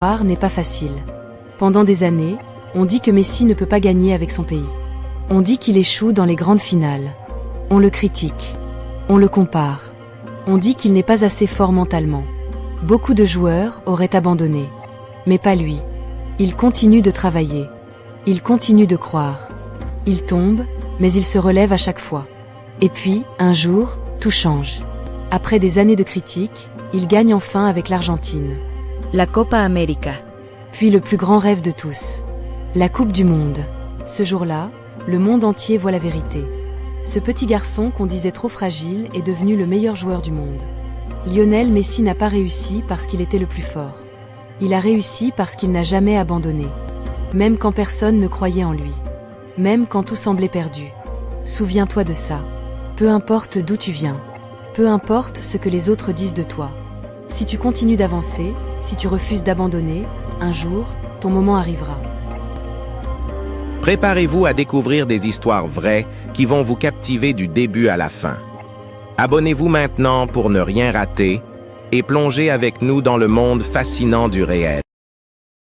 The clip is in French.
N'est pas facile. Pendant des années, on dit que Messi ne peut pas gagner avec son pays. On dit qu'il échoue dans les grandes finales. On le critique. On le compare. On dit qu'il n'est pas assez fort mentalement. Beaucoup de joueurs auraient abandonné. Mais pas lui. Il continue de travailler. Il continue de croire. Il tombe, mais il se relève à chaque fois. Et puis, un jour, tout change. Après des années de critiques, il gagne enfin avec l'Argentine. La Copa América. Puis le plus grand rêve de tous. La Coupe du Monde. Ce jour-là, le monde entier voit la vérité. Ce petit garçon qu'on disait trop fragile est devenu le meilleur joueur du monde. Lionel Messi n'a pas réussi parce qu'il était le plus fort. Il a réussi parce qu'il n'a jamais abandonné. Même quand personne ne croyait en lui. Même quand tout semblait perdu. Souviens-toi de ça. Peu importe d'où tu viens. Peu importe ce que les autres disent de toi. Si tu continues d'avancer, si tu refuses d'abandonner, un jour, ton moment arrivera. Préparez-vous à découvrir des histoires vraies qui vont vous captiver du début à la fin. Abonnez-vous maintenant pour ne rien rater et plongez avec nous dans le monde fascinant du réel.